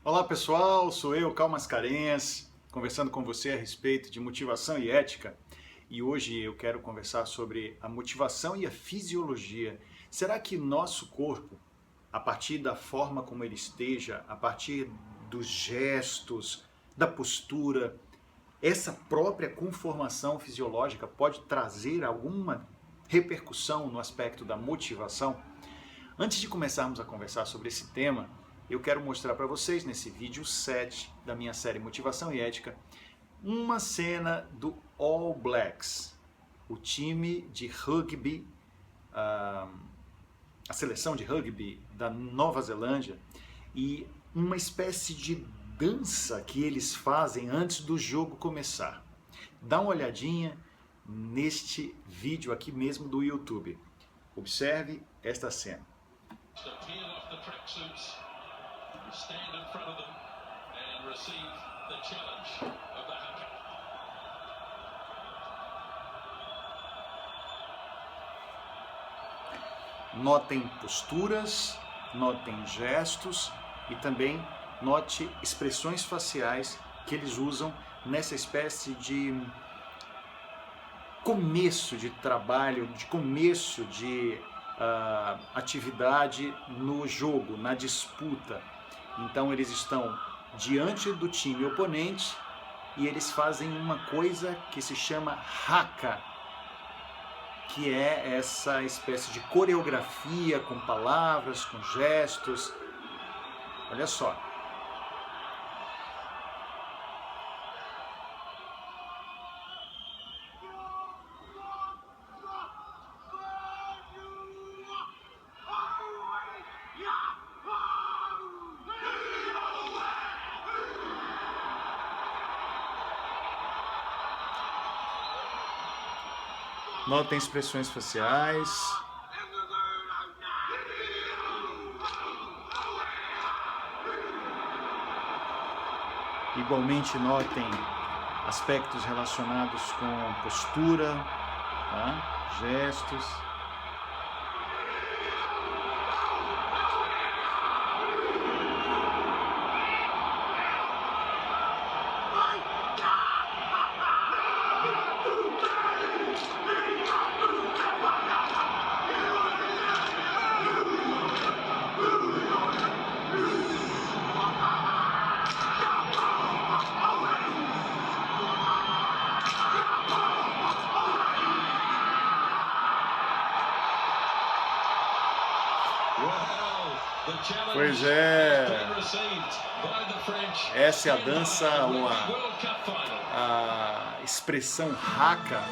Olá pessoal, sou eu, Cal Mascarenhas, conversando com você a respeito de motivação e ética. E hoje eu quero conversar sobre a motivação e a fisiologia. Será que nosso corpo, a partir da forma como ele esteja, a partir dos gestos, da postura, essa própria conformação fisiológica pode trazer alguma repercussão no aspecto da motivação? Antes de começarmos a conversar sobre esse tema, eu quero mostrar para vocês, nesse vídeo 7 da minha série Motivação e Ética, uma cena do All Blacks, o time de rugby, a seleção de rugby da Nova Zelândia, e uma espécie de dança que eles fazem antes do jogo começar. Dá uma olhadinha neste vídeo aqui mesmo do YouTube. Observe esta cena. Stand in front of them and receive the challenge of the haka. Notem posturas, notem gestos e também note expressões faciais que eles usam nessa espécie de começo de trabalho, de começo de atividade no jogo, na disputa. Então eles estão diante do time oponente e eles fazem uma coisa que se chama haka, que é essa espécie de coreografia com palavras, com gestos. Olha só. Notem expressões faciais. Igualmente notem aspectos relacionados com postura, tá? Gestos. Pois é, essa é a dança, a expressão haka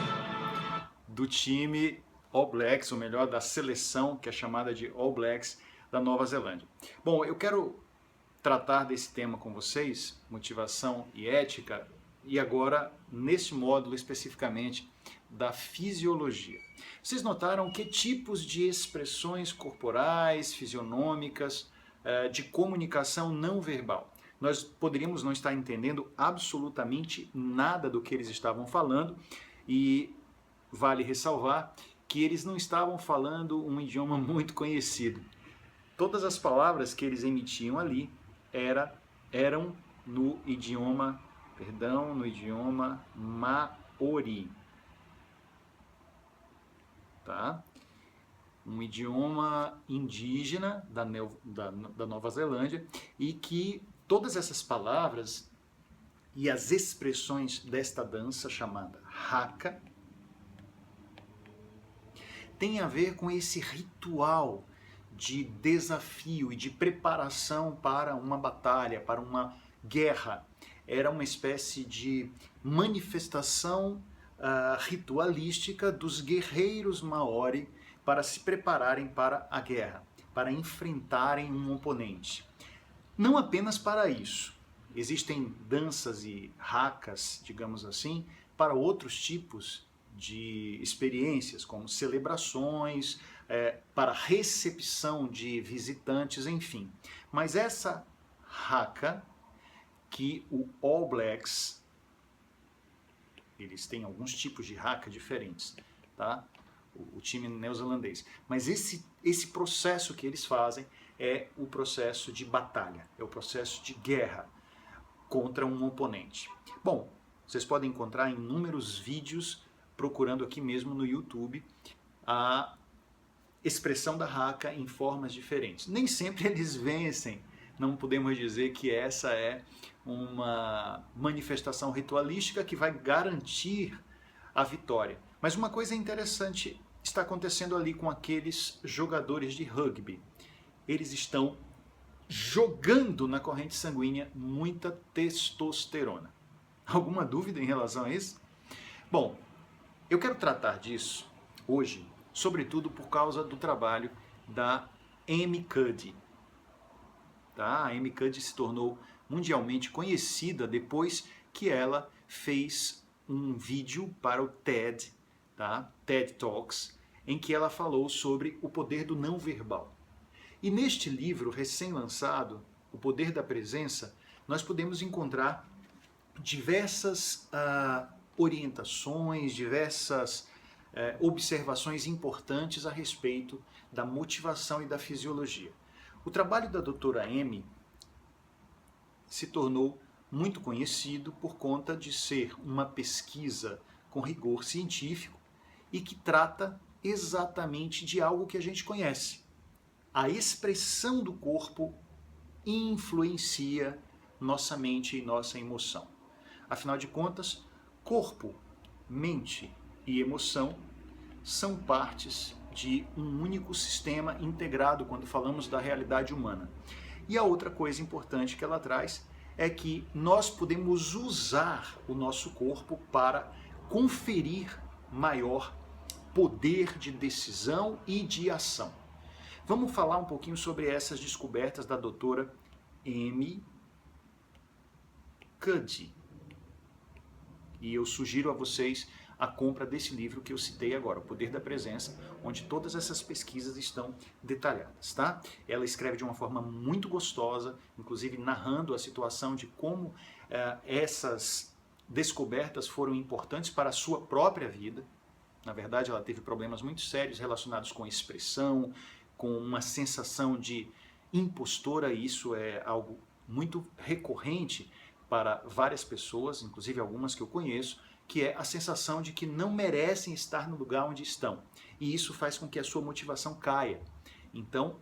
do time All Blacks, ou melhor, da seleção que é chamada de All Blacks da Nova Zelândia. Bom, eu quero tratar desse tema com vocês, motivação e ética, e agora nesse módulo especificamente da fisiologia. Vocês notaram que tipos de expressões corporais, fisionômicas, de comunicação não verbal? Nós poderíamos não estar entendendo absolutamente nada do que eles estavam falando, e vale ressalvar que eles não estavam falando um idioma muito conhecido. Todas as palavras que eles emitiam ali eram no idioma maori. Tá? Um idioma indígena da Nova Zelândia, e que todas essas palavras e as expressões desta dança chamada haka têm a ver com esse ritual de desafio e de preparação para uma batalha, para uma guerra. Era uma espécie de manifestação ritualística dos guerreiros maori para se prepararem para a guerra, para enfrentarem um oponente. Não apenas para isso. Existem danças e hakas, digamos assim, para outros tipos de experiências, como celebrações, para recepção de visitantes, enfim. Mas essa haka que o All Blacks, eles têm alguns tipos de haka diferentes, tá? O time neozelandês. Mas esse processo que eles fazem é o processo de batalha, é o processo de guerra contra um oponente. Bom, vocês podem encontrar inúmeros vídeos procurando aqui mesmo no YouTube a expressão da Haka em formas diferentes. Nem sempre eles vencem, não podemos dizer que essa é uma manifestação ritualística que vai garantir a vitória. Mas uma coisa interessante está acontecendo ali com aqueles jogadores de rugby. Eles estão jogando na corrente sanguínea muita testosterona. Alguma dúvida em relação a isso? Bom, eu quero tratar disso hoje, sobretudo por causa do trabalho da Amy Cuddy. Tá? A Amy Cuddy se tornou mundialmente conhecida depois que ela fez um vídeo para o TED, tá? TED Talks, em que ela falou sobre o poder do não verbal. E neste livro recém-lançado, O Poder da Presença, nós podemos encontrar diversas orientações, diversas observações importantes a respeito da motivação e da fisiologia. O trabalho da doutora Amy se tornou muito conhecido por conta de ser uma pesquisa com rigor científico e que trata exatamente de algo que a gente conhece. A expressão do corpo influencia nossa mente e nossa emoção. Afinal de contas, corpo, mente e emoção são partes de um único sistema integrado quando falamos da realidade humana. E a outra coisa importante que ela traz é que nós podemos usar o nosso corpo para conferir maior poder de decisão e de ação. Vamos falar um pouquinho sobre essas descobertas da doutora Amy Cuddy. E eu sugiro a vocês a compra desse livro que eu citei agora, O Poder da Presença, onde todas essas pesquisas estão detalhadas, tá? Ela escreve de uma forma muito gostosa, inclusive narrando a situação de como essas descobertas foram importantes para a sua própria vida. Na verdade, ela teve problemas muito sérios relacionados com expressão, com uma sensação de impostora, e isso é algo muito recorrente para várias pessoas, inclusive algumas que eu conheço, que é a sensação de que não merecem estar no lugar onde estão. E isso faz com que a sua motivação caia. Então,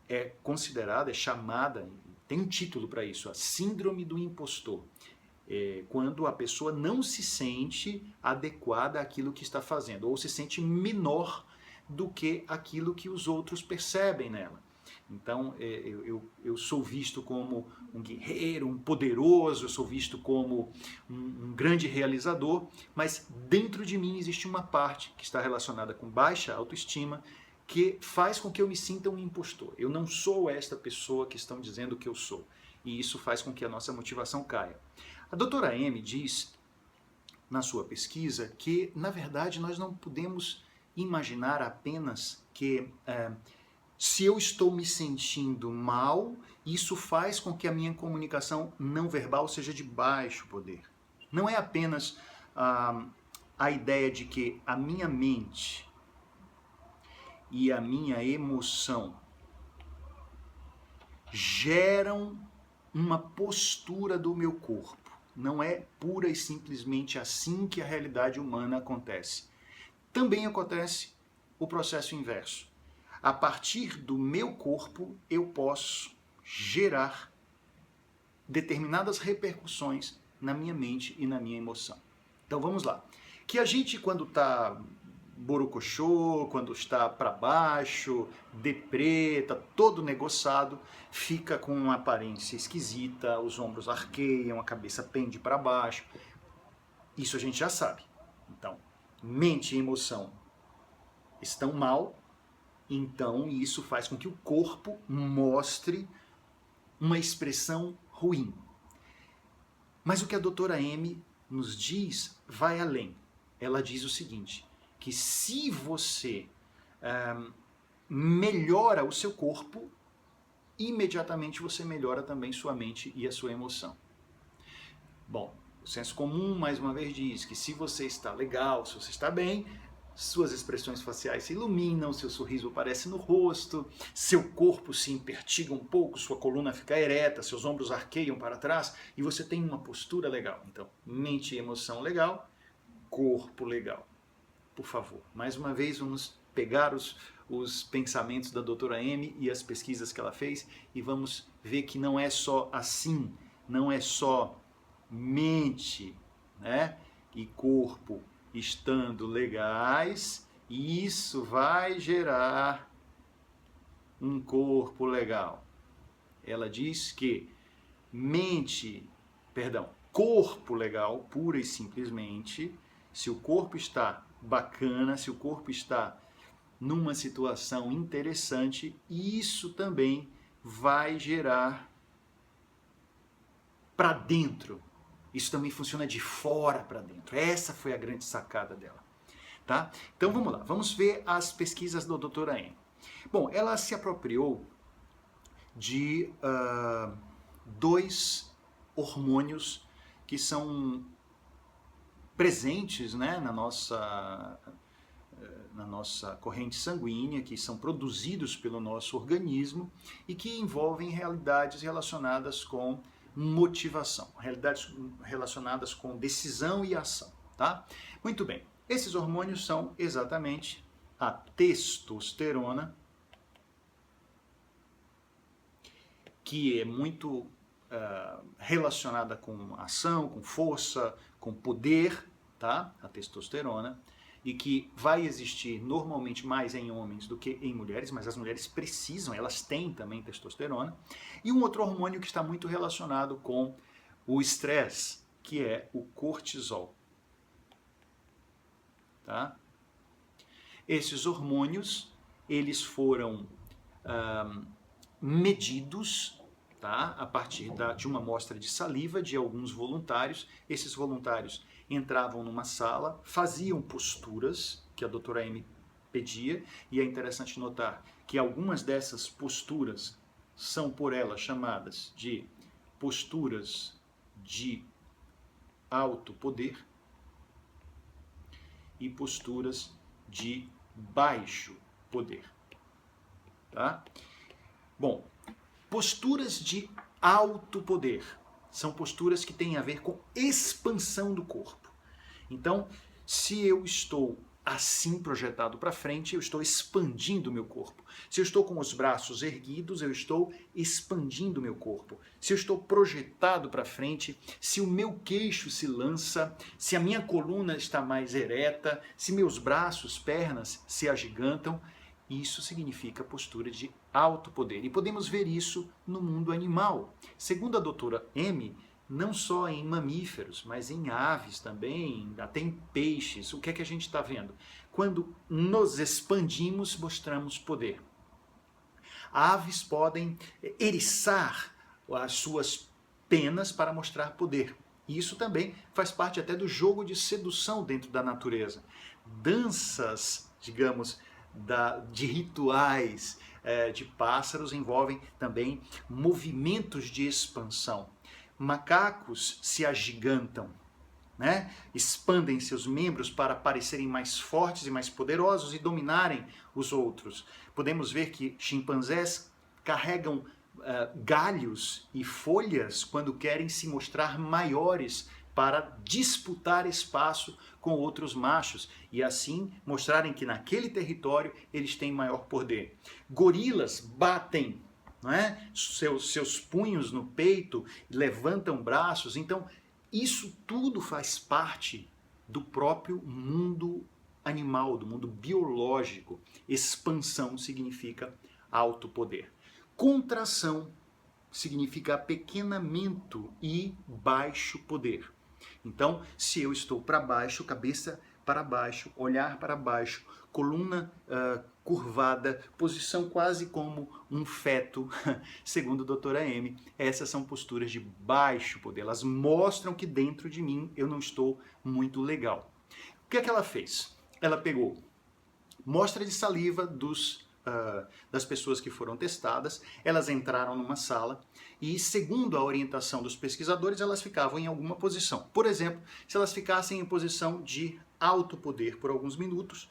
é considerada, é chamada, tem um título para isso, a síndrome do impostor. Quando a pessoa não se sente adequada àquilo que está fazendo, ou se sente menor do que aquilo que os outros percebem nela. Então, eu sou visto como um guerreiro, um poderoso, eu sou visto como um grande realizador, mas dentro de mim existe uma parte que está relacionada com baixa autoestima, que faz com que eu me sinta um impostor. Eu não sou esta pessoa que estão dizendo que eu sou. E isso faz com que a nossa motivação caia. A doutora Amy diz, na sua pesquisa, que, na verdade, nós não podemos imaginar apenas que se eu estou me sentindo mal, isso faz com que a minha comunicação não verbal seja de baixo poder. Não é apenas a ideia de que a minha mente e a minha emoção geram uma postura do meu corpo. Não é pura e simplesmente assim que a realidade humana acontece. Também acontece o processo inverso. A partir do meu corpo, eu posso gerar determinadas repercussões na minha mente e na minha emoção. Então vamos lá. Que a gente, quando está borocochô, quando está para baixo, deprê, está todo negociado, fica com uma aparência esquisita, os ombros arqueiam, a cabeça pende para baixo. Isso a gente já sabe. Então, mente e emoção estão mal, então isso faz com que o corpo mostre uma expressão ruim. Mas o que a doutora Amy nos diz vai além. Ela diz o seguinte, que se você melhora o seu corpo, imediatamente você melhora também sua mente e a sua emoção. Bom, o senso comum, mais uma vez, diz que se você está legal, se você está bem, suas expressões faciais se iluminam, seu sorriso aparece no rosto, seu corpo se impertiga um pouco, sua coluna fica ereta, seus ombros arqueiam para trás e você tem uma postura legal. Então, mente e emoção legal, corpo legal. Por favor, mais uma vez vamos pegar os pensamentos da doutora Amy e as pesquisas que ela fez e vamos ver que não é só assim, não é só mente, né, e corpo estando legais, isso vai gerar um corpo legal. Ela diz que corpo legal, pura e simplesmente, se o corpo está bacana, se o corpo está numa situação interessante, isso também vai gerar para dentro. Isso também funciona de fora para dentro. Essa foi a grande sacada dela. Tá? Então vamos lá, vamos ver as pesquisas da doutora Amy. Bom, ela se apropriou de 2 hormônios que são presentes, né, na nossa corrente sanguínea, que são produzidos pelo nosso organismo e que envolvem realidades relacionadas com motivação, realidades relacionadas com decisão e ação, tá? Muito bem, esses hormônios são exatamente a testosterona, que é muito relacionada com ação, com força, com poder, tá? A testosterona, e que vai existir normalmente mais em homens do que em mulheres, mas as mulheres precisam, elas têm também testosterona. E um outro hormônio que está muito relacionado com o estresse, que é o cortisol. Tá? Esses hormônios, eles foram medidos, tá? A partir de uma amostra de saliva de alguns voluntários. Esses voluntários entravam numa sala, faziam posturas que a doutora Amy pedia, e é interessante notar que algumas dessas posturas são por ela chamadas de posturas de alto poder e posturas de baixo poder. Tá? Bom, posturas de alto poder são posturas que têm a ver com expansão do corpo. Então, se eu estou assim projetado para frente, eu estou expandindo o meu corpo. Se eu estou com os braços erguidos, eu estou expandindo o meu corpo. Se eu estou projetado para frente, se o meu queixo se lança, se a minha coluna está mais ereta, se meus braços, pernas se agigantam, isso significa postura de alto poder. E podemos ver isso no mundo animal. Segundo a doutora Amy, não só em mamíferos, mas em aves também, até em peixes. O que é que a gente está vendo? Quando nos expandimos, mostramos poder. Aves podem eriçar as suas penas para mostrar poder. E isso também faz parte até do jogo de sedução dentro da natureza. Danças, digamos, de rituais de pássaros envolvem também movimentos de expansão. Macacos se agigantam, né? Expandem seus membros para parecerem mais fortes e mais poderosos e dominarem os outros. Podemos ver que chimpanzés carregam galhos e folhas quando querem se mostrar maiores para disputar espaço com outros machos e assim mostrarem que naquele território eles têm maior poder. Gorilas batem, não é? seus punhos no peito, levantam braços. Então, isso tudo faz parte do próprio mundo animal, do mundo biológico. Expansão significa alto poder. Contração significa apequenamento e baixo poder. Então, se eu estou para baixo, cabeça para baixo, olhar para baixo, coluna curvada, posição quase como um feto, segundo a doutora Amy, essas são posturas de baixo poder. Elas mostram que dentro de mim eu não estou muito legal. O que é que ela fez? Ela pegou amostra de saliva das pessoas que foram testadas, elas entraram numa sala e, segundo a orientação dos pesquisadores, elas ficavam em alguma posição. Por exemplo, se elas ficassem em posição de alto poder por alguns minutos,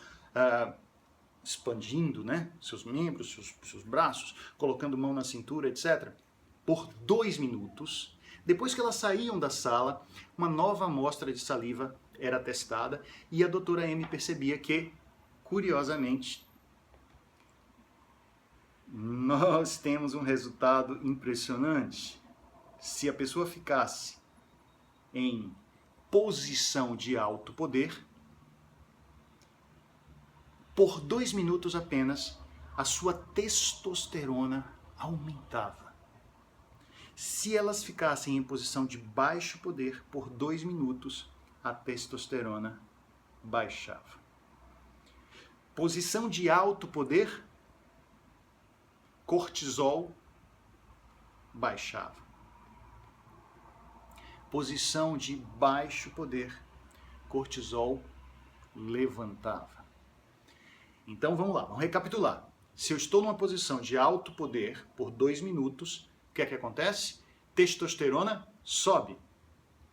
expandindo, né, seus membros, seus braços, colocando mão na cintura, etc., por 2 minutos. Depois que elas saíam da sala, uma nova amostra de saliva era testada e a doutora M percebia que, curiosamente, nós temos um resultado impressionante. Se a pessoa ficasse em posição de alto poder, por 2 minutos apenas, a sua testosterona aumentava. Se elas ficassem em posição de baixo poder, por 2 minutos, a testosterona baixava. Posição de alto poder, cortisol baixava. Posição de baixo poder, cortisol levantava. Então vamos lá, vamos recapitular. Se eu estou numa posição de alto poder por 2 minutos, o que é que acontece? Testosterona sobe,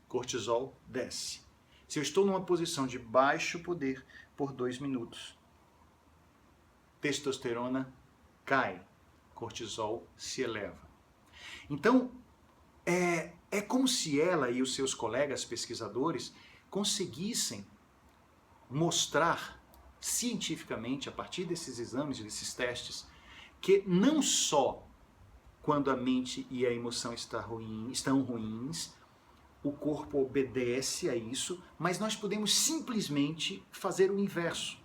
cortisol desce. Se eu estou numa posição de baixo poder por 2 minutos, testosterona cai, cortisol se eleva. Então, é como se ela e os seus colegas pesquisadores conseguissem mostrar cientificamente, a partir desses exames, desses testes, que não só quando a mente e a emoção estão ruins, o corpo obedece a isso, mas nós podemos simplesmente fazer o inverso.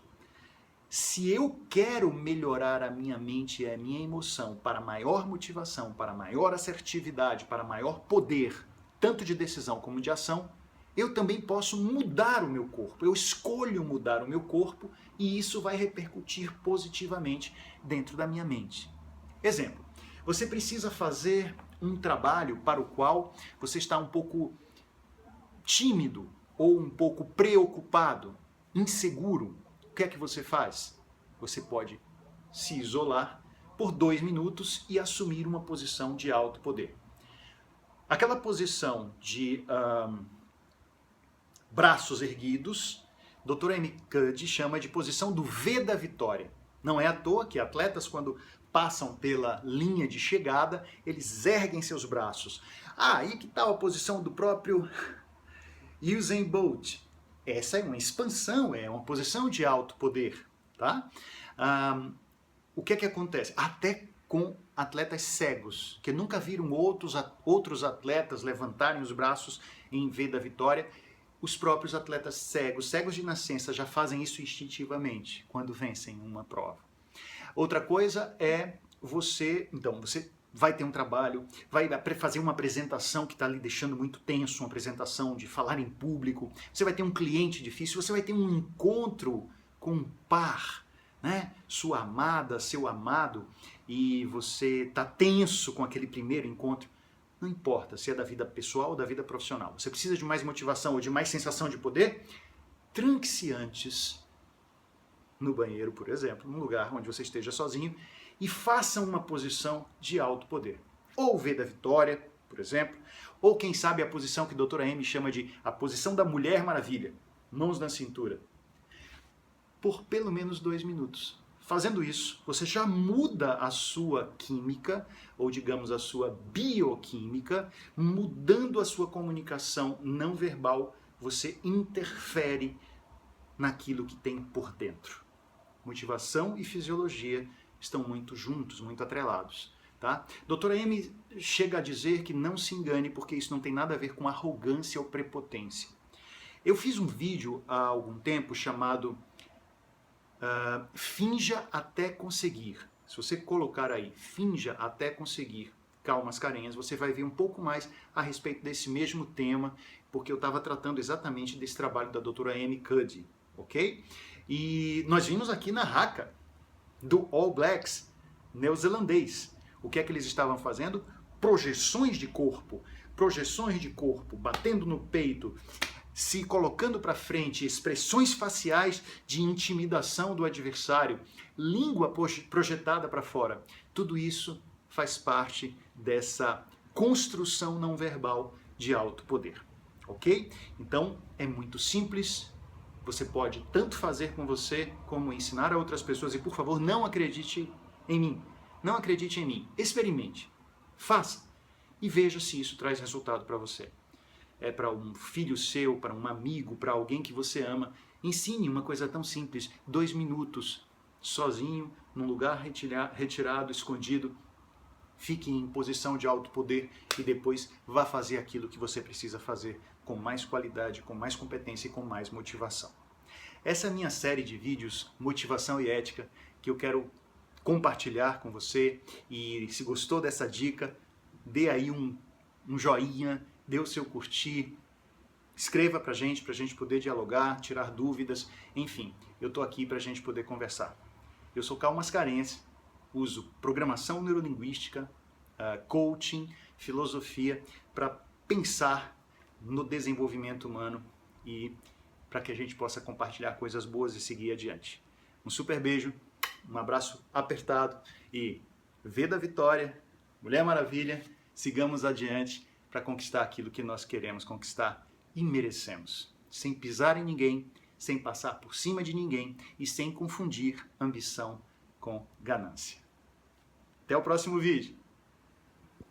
Se eu quero melhorar a minha mente e a minha emoção para maior motivação, para maior assertividade, para maior poder, tanto de decisão como de ação, eu também posso mudar o meu corpo. Eu escolho mudar o meu corpo e isso vai repercutir positivamente dentro da minha mente. Exemplo, você precisa fazer um trabalho para o qual você está um pouco tímido ou um pouco preocupado, inseguro. O que é que você faz? Você pode se isolar por 2 minutos e assumir uma posição de alto poder. Aquela posição de braços erguidos, Dr. M. Cuddy chama de posição do V da vitória. Não é à toa que atletas, quando passam pela linha de chegada, eles erguem seus braços. E que tal a posição do próprio Usain Bolt? Essa é uma expansão, é uma posição de alto poder. Tá? O que é que acontece? Até com atletas cegos, que nunca viram outros atletas levantarem os braços em V da vitória, os próprios atletas cegos de nascença já fazem isso instintivamente quando vencem uma prova. Outra coisa é você vai ter um trabalho, vai fazer uma apresentação que está lhe deixando muito tenso, uma apresentação de falar em público, você vai ter um cliente difícil, você vai ter um encontro com um par, né? Sua amada, seu amado, e você está tenso com aquele primeiro encontro. Não importa se é da vida pessoal ou da vida profissional. Você precisa de mais motivação ou de mais sensação de poder? Tranque-se antes no banheiro, por exemplo, num lugar onde você esteja sozinho, e faça uma posição de alto poder. Ou V da vitória, por exemplo, ou quem sabe a posição que a doutora M chama de a posição da Mulher Maravilha, mãos na cintura, por pelo menos 2 minutos. Fazendo isso, você já muda a sua química, ou digamos a sua bioquímica, mudando a sua comunicação não verbal, você interfere naquilo que tem por dentro. Motivação e fisiologia estão muito juntos, muito atrelados. Tá? Doutora M chega a dizer que não se engane, porque isso não tem nada a ver com arrogância ou prepotência. Eu fiz um vídeo há algum tempo chamado Finja até conseguir. Se você colocar aí, finja até conseguir, Calmas Carenhas, você vai ver um pouco mais a respeito desse mesmo tema, porque eu estava tratando exatamente desse trabalho da doutora M. Cuddy, ok? E nós vimos aqui na Haka, do All Blacks neozelandês. O que é que eles estavam fazendo? Projeções de corpo, batendo no peito, se colocando para frente, expressões faciais de intimidação do adversário, língua projetada para fora. Tudo isso faz parte dessa construção não verbal de alto poder, ok? Então, é muito simples, você pode tanto fazer com você como ensinar a outras pessoas. E por favor, não acredite em mim. Não acredite em mim. Experimente. Faça. E veja se isso traz resultado para você. É para um filho seu, para um amigo, para alguém que você ama. Ensine uma coisa tão simples. 2 minutos, sozinho, num lugar retirado, escondido. Fique em posição de alto poder e depois vá fazer aquilo que você precisa fazer com mais qualidade, com mais competência e com mais motivação. Essa é a minha série de vídeos, Motivação e Ética, que eu quero compartilhar com você. E se gostou dessa dica, dê aí um joinha, dê o seu curtir, escreva pra gente poder dialogar, tirar dúvidas, enfim, eu tô aqui pra gente poder conversar. Eu sou Cal Mascarenhas, uso programação neurolinguística, coaching, filosofia para pensar no desenvolvimento humano e para que a gente possa compartilhar coisas boas e seguir adiante. Um super beijo, um abraço apertado e V da Vitória, Mulher Maravilha, sigamos adiante para conquistar aquilo que nós queremos conquistar e merecemos, sem pisar em ninguém, sem passar por cima de ninguém e sem confundir ambição com ganância. Até o próximo vídeo.